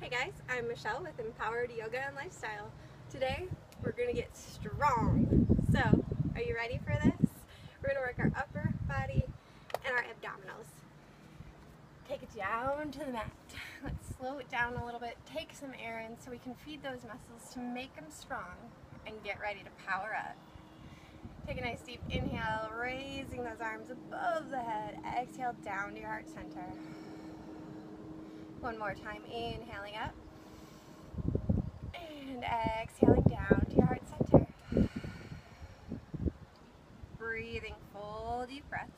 Hey guys, I'm Michelle with Empowered Yoga and Lifestyle. Today we're going to get strong. So, are you ready for this? We're going to work our upper body and our abdominals. Take it down to the mat. Let's slow it down a little bit. Take some air in so we can feed those muscles to make them strong and get ready to power up. Take a nice deep inhale, raising those arms above the head. Exhale down to your heart center. One more time, inhaling up and exhaling down to your heart center. Breathing full deep breaths.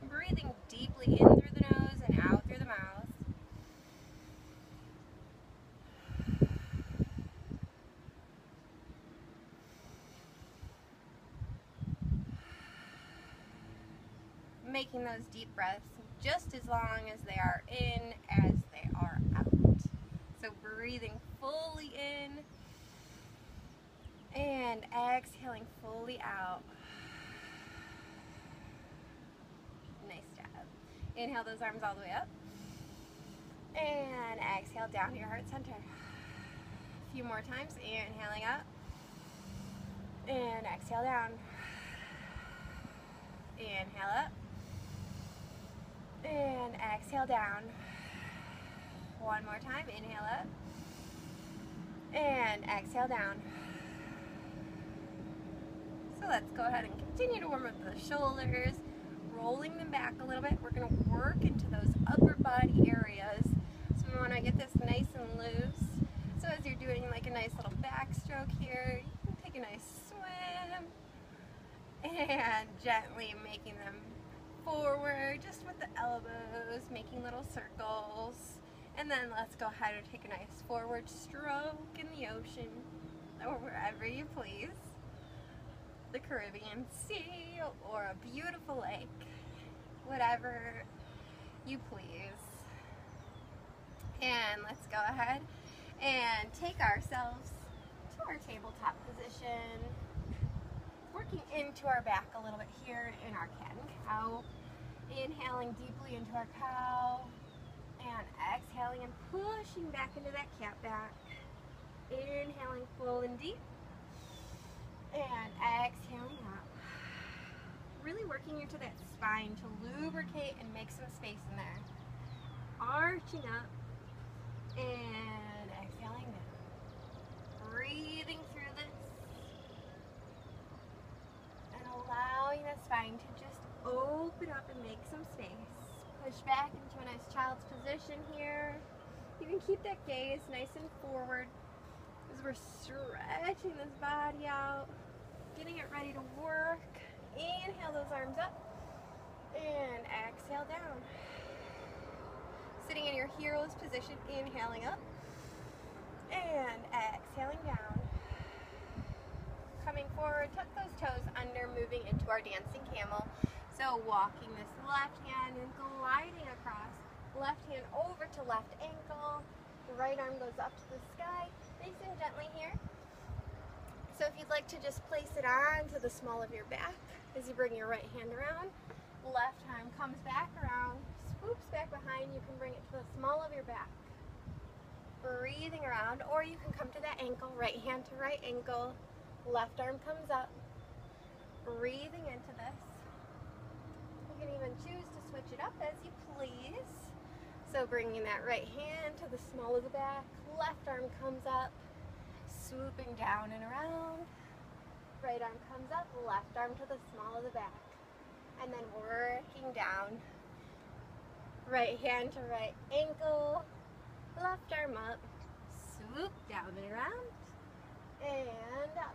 Breathing deeply in through the nose and out through the mouth. Making those deep breaths just as long as they are in as they are out. So breathing fully in and exhaling fully out. Nice job. Inhale those arms all the way up and exhale down to your heart center. A few more times, inhaling up and exhale down. Inhale up and exhale down. One more time, inhale up and exhale down. So let's go ahead and continue to warm up the shoulders, rolling them back a little bit. We're going to work into those upper body areas. So we want to get this nice and loose. So as you're doing like a nice little backstroke here, you can take a nice swim and gently making them forward, just with the elbows, making little circles. And then let's go ahead and take a nice forward stroke in the ocean or wherever you please. The Caribbean Sea or a beautiful lake, whatever you please. And let's go ahead and take ourselves to our tabletop position, working into our back a little bit here in our cat and cow. Inhaling deeply into our cow and exhaling and pushing back into that cat back. Inhaling full and deep and exhaling up. Really working into that spine to lubricate and make some space in there. Arching up and exhaling down. Breathing through this and allowing the spine to just open up and make some space. Push back into a nice child's position here. You can keep that gaze nice and forward as we're stretching this body out, getting it ready to work. Inhale those arms up and exhale down. Sitting in your hero's position, inhaling up and exhaling down. Coming forward, tuck those toes under, moving into our dancing camel. So walking this left hand and gliding across. Left hand over to left ankle. The right arm goes up to the sky. Nice and gently here. So if you'd like to just place it on to the small of your back as you bring your right hand around. Left arm comes back around, swoops back behind. You can bring it to the small of your back. Breathing around, or you can come to that ankle. Right hand to right ankle. Left arm comes up. Breathing into this. You can even choose to switch it up as you please. So bringing that right hand to the small of the back, left arm comes up, swooping down and around. Right arm comes up, left arm to the small of the back. And then working down. Right hand to right ankle, left arm up, swoop down and around, and up.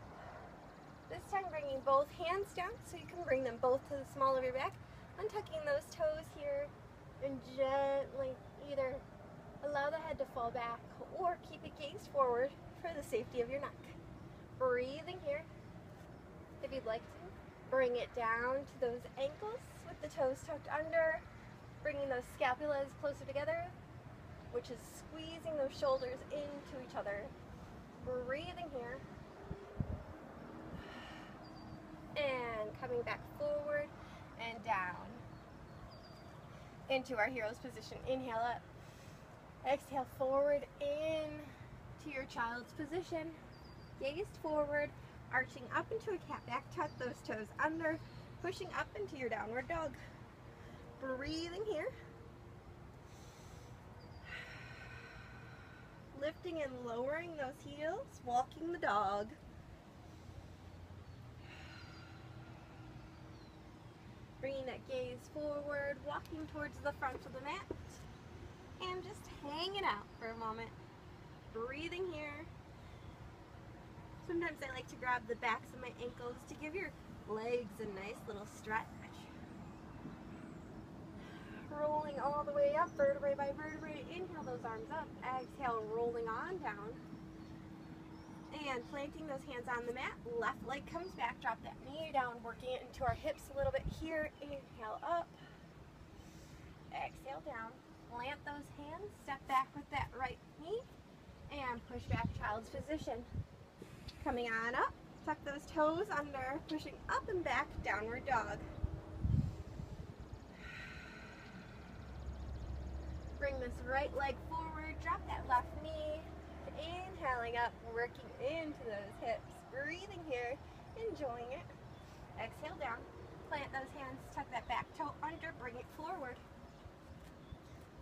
This time bringing both hands down so you can bring them both to the small of your back. Untucking those toes here and gently either allow the head to fall back or keep it gaze forward for the safety of your neck. Breathing here. If you'd like to, bring it down to those ankles with the toes tucked under, bringing those scapulas closer together, which is squeezing those shoulders into each other. Breathing here. And coming back forward and down. into our hero's position. Inhale up. Exhale forward in to your child's position. Gaze forward, arching up into a cat back. Tuck those toes under, pushing up into your downward dog. Breathing here. Lifting and lowering those heels, walking the dog. Bringing that gaze forward, walking towards the front of the mat, and just hanging out for a moment. Breathing here. Sometimes I like to grab the backs of my ankles to give your legs a nice little stretch. Rolling all the way up, vertebrae by vertebrae. Inhale those arms up. Exhale, rolling on down. And planting those hands on the mat. Left leg comes back. Drop that knee down, working it into our hips a little bit here. Inhale up. Exhale down. Plant those hands. Step back with that right knee. And push back, child's position. Coming on up. Tuck those toes under. Pushing up and back, downward dog. Bring this right leg forward, drop that left knee, inhaling up, working into those hips, breathing here, enjoying it. Exhale down, plant those hands, tuck that back toe under, bring it forward.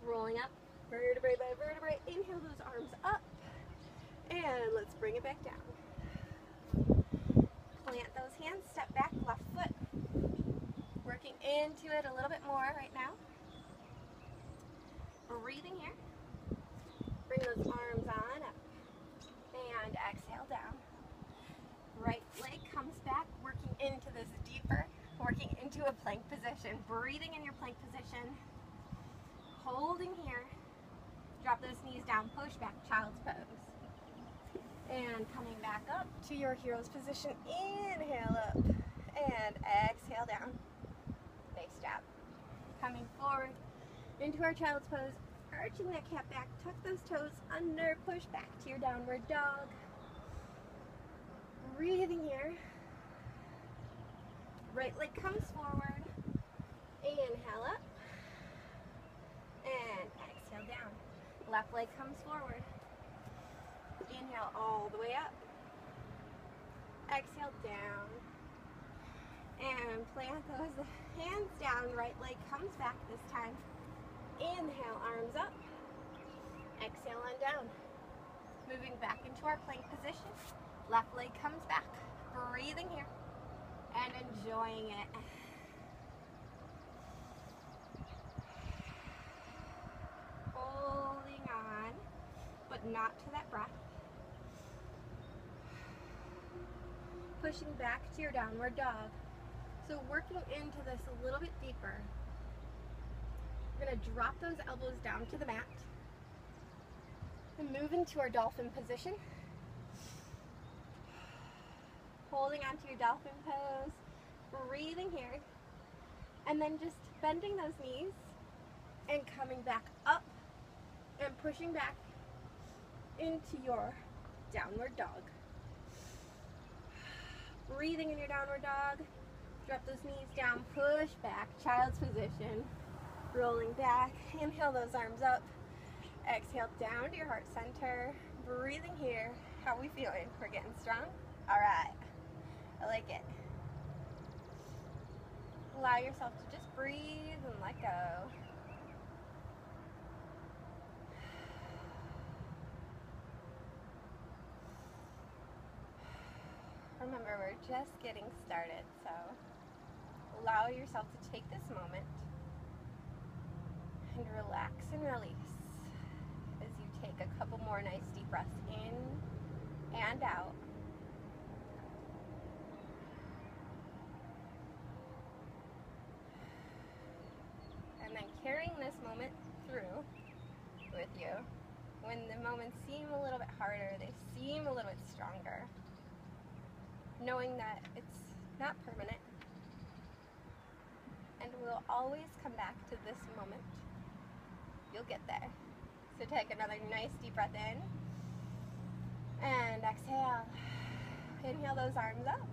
Rolling up, vertebrae by vertebrae, inhale those arms up, and let's bring it back down. Plant those hands, step back, left foot. Working into it a little bit more right now. Breathing here. Bring those arms on up. And exhale down. Right leg comes back, working into this deeper, working into a plank position. Breathing in your plank position. Holding here. Drop those knees down, push back, child's pose. And coming back up to your hero's position. Inhale up. And exhale down. Nice job. Coming forward into our child's pose, arching that cat back, tuck those toes under, push back to your downward dog. Breathing here. Right leg comes forward. Inhale up. And exhale down. Left leg comes forward. Inhale all the way up. Exhale down. And plant those hands down. Right leg comes back this time. Inhale, arms up. Exhale on down. Moving back into our plank position. Left leg comes back. Breathing here. And enjoying it. Holding on, but not to that breath. Pushing back to your downward dog. So working into this a little bit deeper. We're going to drop those elbows down to the mat and move into our dolphin position. Holding onto your dolphin pose, breathing here, and then just bending those knees and coming back up and pushing back into your downward dog. Breathing in your downward dog, drop those knees down, push back, child's position. Rolling back, inhale those arms up, exhale down to your heart center, breathing here. How are we feeling? We're getting strong? All right, I like it. Allow yourself to just breathe and let go. Remember, we're just getting started, so allow yourself to take this moment and relax and release as you take a couple more nice deep breaths in and out. And then carrying this moment through with you. When the moments seem a little bit harder, they seem a little bit stronger. Knowing that it's not permanent. And we'll always come back to this moment. You'll get there. So take another nice deep breath in. And exhale. Inhale those arms up.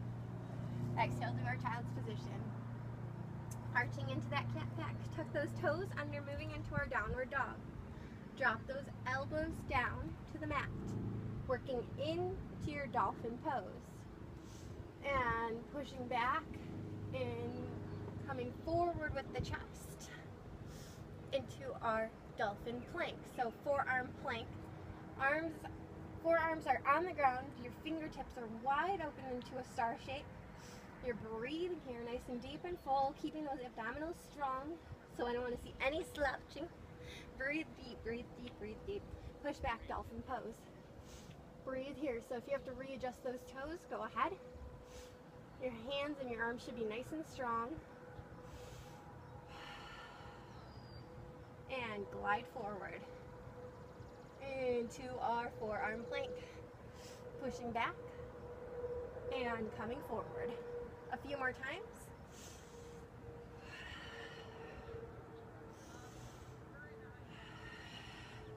Exhale to our child's position. Arching into that cat back. Tuck those toes under, moving into our downward dog. Drop those elbows down to the mat, working into your dolphin pose. And pushing back and coming forward with the chest into our dolphin plank. So forearm plank. Forearms are on the ground. Your fingertips are wide open into a star shape. You're breathing here nice and deep and full, keeping those abdominals strong. So I don't want to see any slouching. Breathe deep, breathe deep, breathe deep. Push back, dolphin pose. Breathe here. So if you have to readjust those toes, go ahead. Your hands and your arms should be nice and strong. And glide forward into our forearm plank. Pushing back and coming forward. A few more times.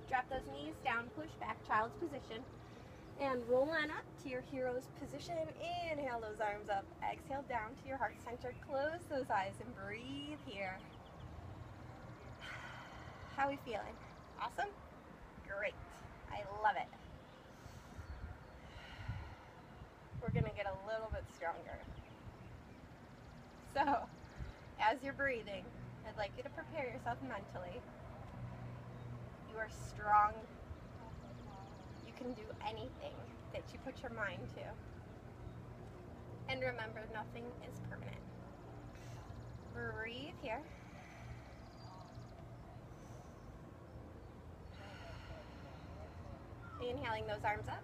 Drop those knees down, push back, child's position. And roll on up to your hero's position. Inhale those arms up. Exhale down to your heart center. Close those eyes and breathe here. How are we feeling? Awesome? Great. I love it. We're going to get a little bit stronger. So, as you're breathing, I'd like you to prepare yourself mentally. You are strong. You can do anything that you put your mind to. And remember, nothing is permanent. Breathe here. Inhaling those arms up.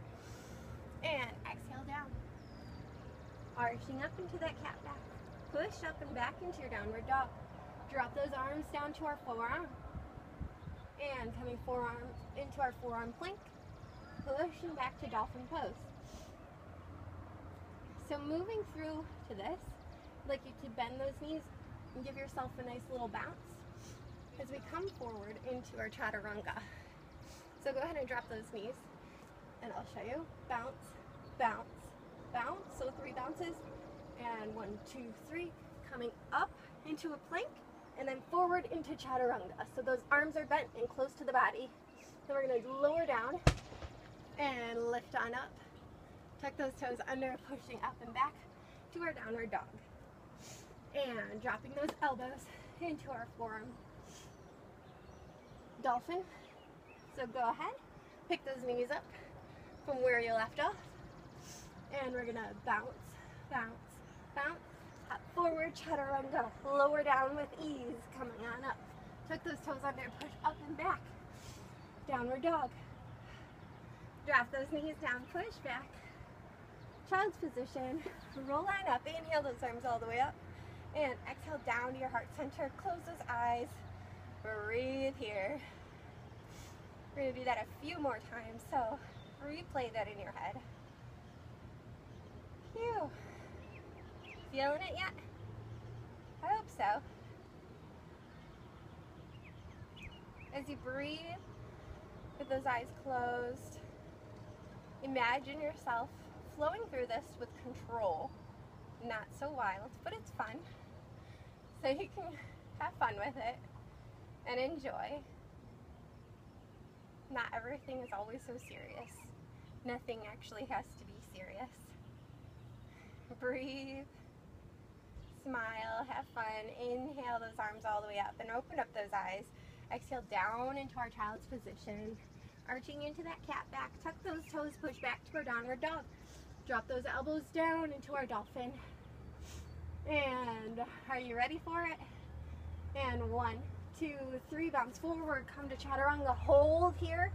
And exhale down. Arching up into that cat back. Push up and back into your downward dog. Drop those arms down to our forearm. And coming forearm into our forearm plank. Pushing back to dolphin pose. So moving through to this, I'd like you to bend those knees and give yourself a nice little bounce as we come forward into our chaturanga. So go ahead and drop those knees and I'll show you. Bounce, bounce, bounce. So 3 bounces. And 1, 2, 3. Coming up into a plank and then forward into chaturanga. So those arms are bent and close to the body. Then we're going to lower down and lift on up. Tuck those toes under, pushing up and back to our downward dog. And dropping those elbows into our forearm dolphin. So go ahead, pick those knees up from where you left off. And we're going to bounce, bounce, bounce. Hop forward, chaturanga. Lower down with ease, coming on up. Tuck those toes under, push up and back. Downward dog. Drop those knees down, push back. Child's position. Roll on up. Inhale those arms all the way up. And exhale down to your heart center. Close those eyes. Breathe here. We're going to do that a few more times, so replay that in your head. Phew. Feeling it yet? I hope so. As you breathe with those eyes closed, imagine yourself flowing through this with control. Not so wild, but it's fun. So you can have fun with it and enjoy. Not everything is always so serious. Nothing actually has to be serious. Breathe, smile, have fun. Inhale those arms all the way up and open up those eyes. Exhale down into our child's position. Arching into that cat back. Tuck those toes, push back to our downward dog. Drop those elbows down into our dolphin. And are you ready for it? And 1, 2, 3, bounce forward, come to chaturanga, hold here,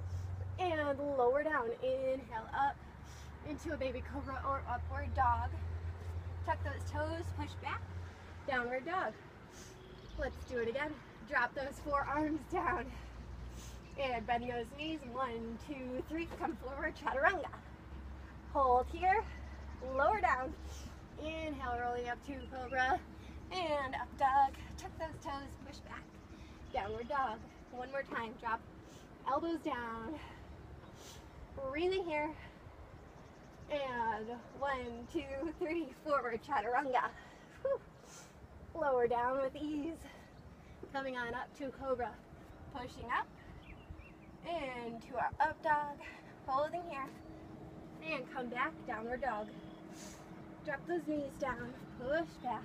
and lower down. Inhale up into a baby cobra or upward dog. Tuck those toes, push back, downward dog. Let's do it again. Drop those forearms down and bend those knees. 1, 2, 3, come forward, chaturanga. Hold here, lower down. Inhale, rolling up to cobra and up dog. Tuck those toes, push back, downward dog. One more time, drop elbows down. Breathing here. And 1, 2, 3, forward chaturanga. Whew. lower down with ease. Coming on up to cobra. Pushing up into our up dog. Holding here. And come back, downward dog. Drop those knees down. Push back.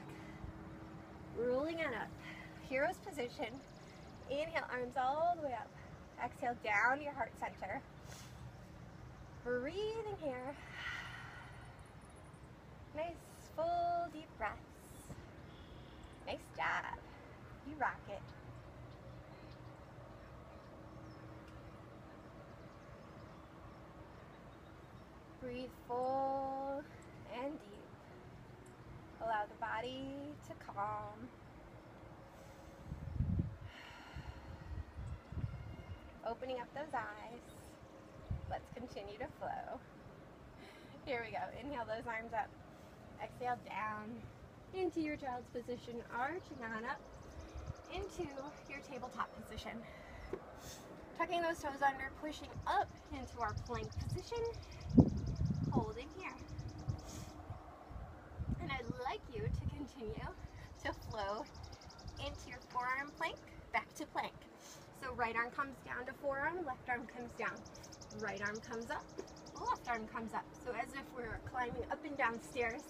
Rolling on up. Hero's position. Inhale, arms all the way up. Exhale, down to your heart center. Breathing here. Nice, full, deep breaths. Nice job. You rock it. Breathe full and deep. Allow the body to calm. Opening up those eyes. Let's continue to flow. Here we go. Inhale those arms up. Exhale down into your child's position, arching on up into your tabletop position. Tucking those toes under, pushing up into our plank position. Holding here. And I'd like you to continue to flow into your forearm plank, back to plank. So right arm comes down to forearm, left arm comes down. Right arm comes up, left arm comes up. So as if we're climbing up and down stairs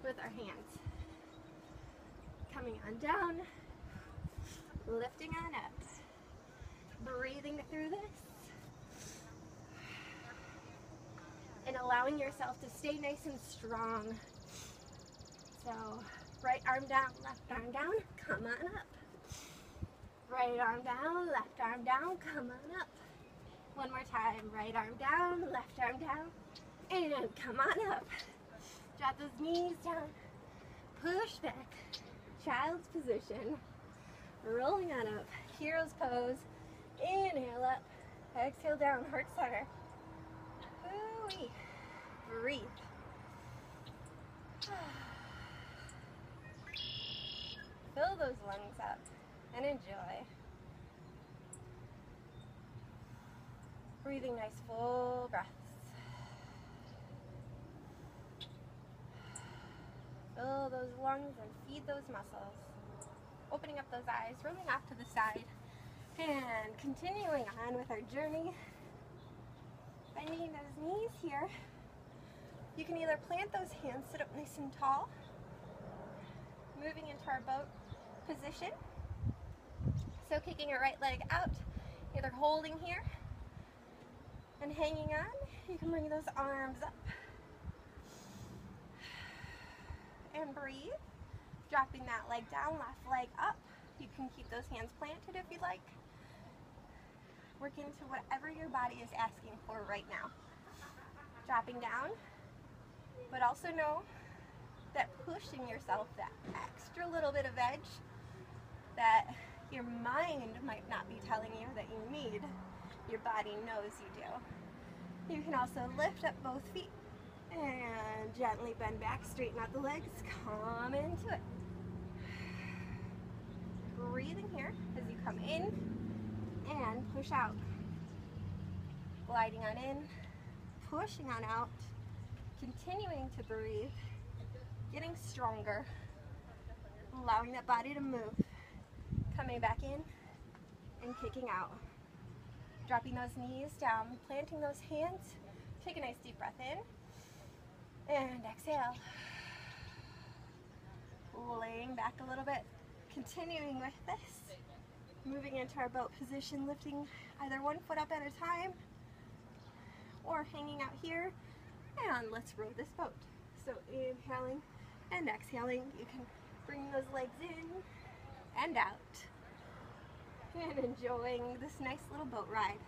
with our hands. Coming on down, lifting on up. Breathing through this. And allowing yourself to stay nice and strong. So right arm down, left arm down, come on up. Right arm down, left arm down, come on up. One more time, right arm down, left arm down, and come on up. Drop those knees down, push back, child's position, rolling on up, hero's pose, inhale up, exhale down, heart center. Ooh-wee. Breathe. Fill those lungs up and enjoy. Breathing nice full breaths. Fill those lungs and feed those muscles. Opening up those eyes, rolling off to the side, and continuing on with our journey. Bending those knees here. You can either plant those hands, sit up nice and tall, moving into our boat position. So kicking your right leg out, either holding here and hanging on. You can bring those arms up and breathe. Dropping that leg down, left leg up. You can keep those hands planted if you'd like. Work into whatever your body is asking for right now. Dropping down, but also know that pushing yourself that extra little bit of edge that your mind might not be telling you that you need, your body knows you do. You can also lift up both feet and gently bend back, straighten out the legs, come into it. Breathing here as you come in and push out. Gliding on in, pushing on out, continuing to breathe, getting stronger, allowing that body to move, coming back in and kicking out. Dropping those knees down, planting those hands, take a nice deep breath in, and exhale. Laying back a little bit, continuing with this, moving into our boat position, lifting either one foot up at a time, or hanging out here, and let's row this boat. So inhaling and exhaling, you can bring those legs in and out, and enjoying this nice little boat ride.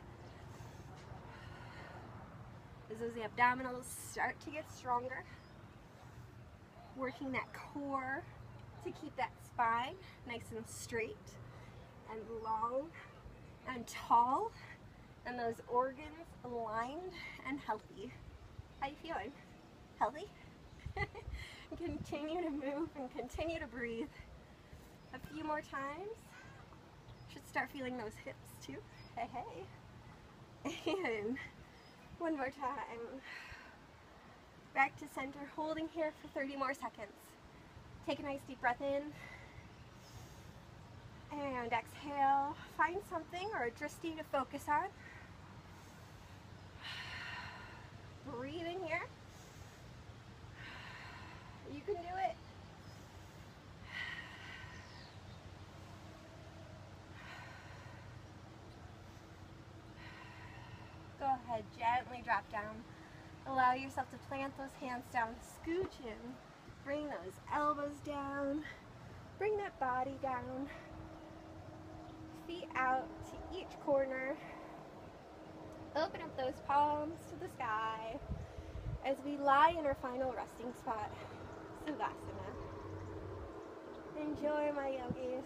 As those abdominals start to get stronger, working that core to keep that spine nice and straight and long and tall, and those organs aligned and healthy. How you feeling? Healthy? Continue to move and continue to breathe. A few more times. Should start feeling those hips too. Hey, hey. And one more time. Back to center, holding here for 30 more seconds. Take a nice deep breath in And exhale, find something or a drishti to focus on. Breathe in here. You can do it. Go ahead, gently drop down. Allow yourself to plant those hands down, scooch in. Bring those elbows down. Bring that body down. Feet out to each corner. Open up those palms to the sky as we lie in our final resting spot, Savasana. Enjoy, my yogis.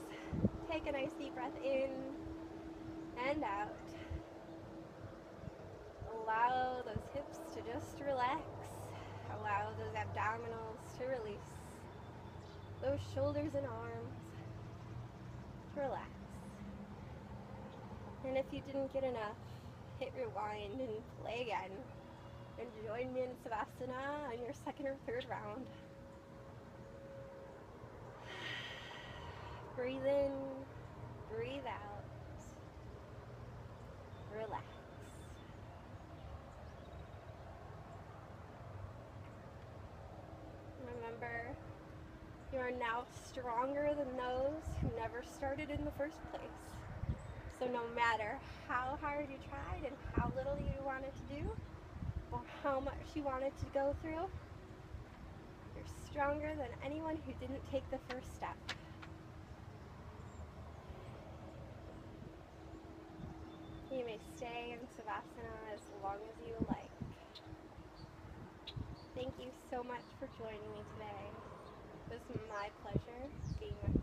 Take a nice deep breath in and out. Allow those hips to just relax. Allow those abdominals to release. Those shoulders and arms to relax. And if you didn't get enough, hit rewind and play again. And join me in Savasana on your second or third round. Breathe in, breathe out, relax. Remember, you are now stronger than those who never started in the first place. So no matter how hard you tried and how little you wanted to do, or how much you wanted to go through, you're stronger than anyone who didn't take the first step. You may stay in Savasana as long as you like. Thank you so much for joining me today. It was my pleasure being with you.